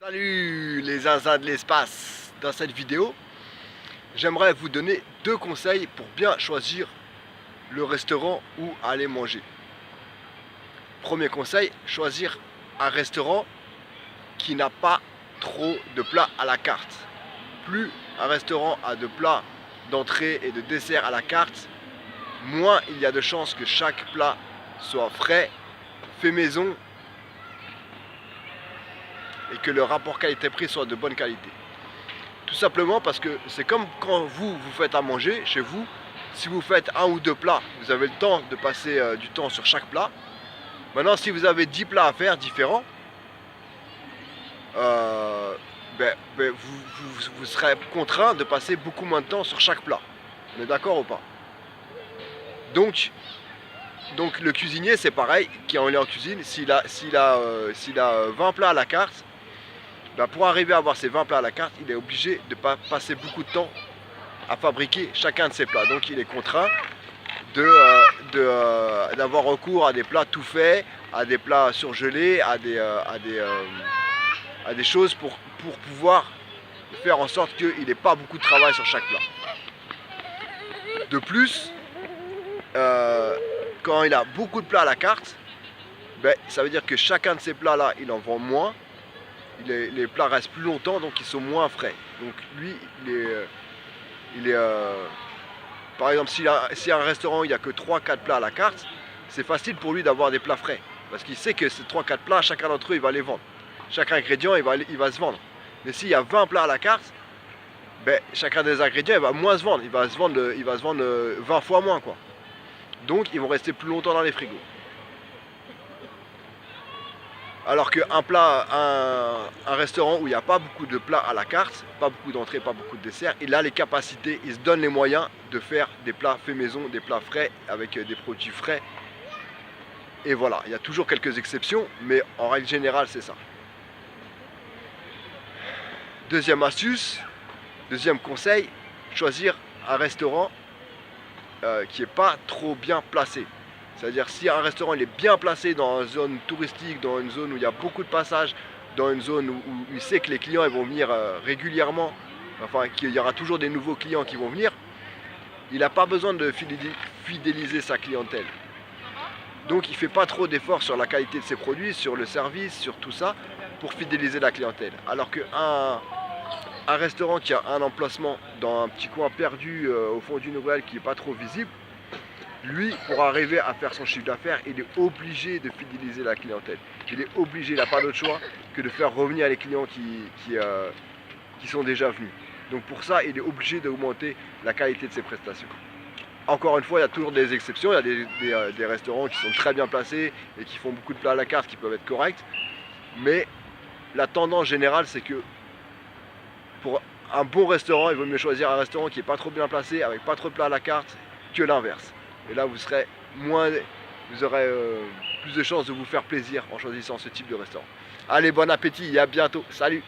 Salut les zinzins de l'espace. Dans cette vidéo, j'aimerais vous donner 2 conseils pour bien choisir le restaurant où aller manger. Premier conseil, choisir un restaurant qui n'a pas trop de plats à la carte. Plus un restaurant a de plats d'entrée et de dessert à la carte, moins il y a de chances que chaque plat soit frais, fait maison et que le rapport qualité-prix soit de bonne qualité. Tout simplement parce que c'est comme quand vous faites à manger chez vous. Si vous faites 1 ou 2 plats, vous avez le temps de passer du temps sur chaque plat. Maintenant, si vous avez 10 plats à faire différents, vous serez contraint de passer beaucoup moins de temps sur chaque plat. On est d'accord ou pas? Donc le cuisinier, c'est pareil, qui est en cuisine, s'il a 20 plats à la carte, pour arriver à avoir ces 20 plats à la carte, il est obligé de ne pas passer beaucoup de temps à fabriquer chacun de ces plats. Donc il est contraint d'avoir recours à des plats tout faits, à des plats surgelés, à des choses pour pouvoir faire en sorte qu'il n'ait pas beaucoup de travail sur chaque plat. De plus, quand il a beaucoup de plats à la carte, ça veut dire que chacun de ces plats là, il en vend moins. Les plats restent plus longtemps, donc ils sont moins frais. Donc lui, par exemple, s'il y a un restaurant, il n'y a que 3-4 plats à la carte, c'est facile pour lui d'avoir des plats frais. Parce qu'il sait que ces 3-4 plats, chacun d'entre eux, il va les vendre. Chaque ingrédient, il va se vendre. Mais s'il y a 20 plats à la carte, chacun des ingrédients, il va moins se vendre. Il va se vendre 20 fois moins, quoi. Donc, ils vont rester plus longtemps dans les frigos. Alors qu'un restaurant où il n'y a pas beaucoup de plats à la carte, pas beaucoup d'entrées, pas beaucoup de desserts, il a les capacités, il se donne les moyens de faire des plats faits maison, des plats frais, avec des produits frais. Et voilà, il y a toujours quelques exceptions, mais en règle générale, c'est ça. Deuxième astuce, deuxième conseil, choisir un restaurant qui n'est pas trop bien placé. C'est-à-dire si un restaurant il est bien placé dans une zone touristique, dans une zone où il y a beaucoup de passages, dans une zone où il sait que les clients ils vont venir régulièrement, enfin qu'il y aura toujours des nouveaux clients qui vont venir, il n'a pas besoin de fidéliser sa clientèle. Donc il ne fait pas trop d'efforts sur la qualité de ses produits, sur le service, sur tout ça, pour fidéliser la clientèle. Alors qu'un restaurant qui a un emplacement dans un petit coin perdu au fond d'une ruelle qui n'est pas trop visible, lui, pour arriver à faire son chiffre d'affaires, il est obligé de fidéliser la clientèle. Il est obligé, il n'a pas d'autre choix que de faire revenir les clients qui sont déjà venus. Donc pour ça, il est obligé d'augmenter la qualité de ses prestations. Encore une fois, il y a toujours des exceptions. Il y a des restaurants qui sont très bien placés et qui font beaucoup de plats à la carte qui peuvent être corrects. Mais la tendance générale, c'est que pour un bon restaurant, il vaut mieux choisir un restaurant qui n'est pas trop bien placé, avec pas trop de plats à la carte, que l'inverse. Et là, vous aurez plus de chances de vous faire plaisir en choisissant ce type de restaurant. Allez, bon appétit et à bientôt. Salut!